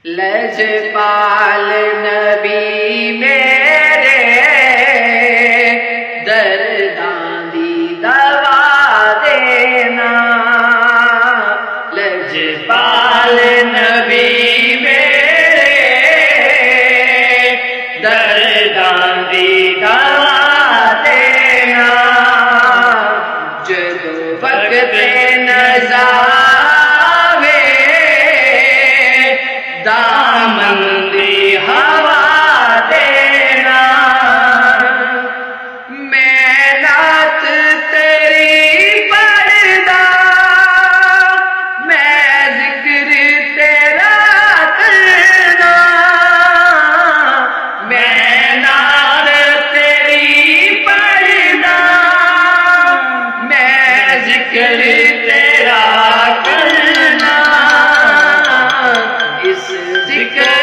लजपाल नबी मेरे दर्दां दी दवा देना। लजपाल नबी मेरे दर्दां दी दवा देना। जदों वक्त नज़ा दामन दी हवा देना। मैं नात तेरी पढ़दा, मैं जिक्र तेरा करदा। मैं नात तेरी पढ़दा, मैं जिक्र तेरा करना। इस जिक्र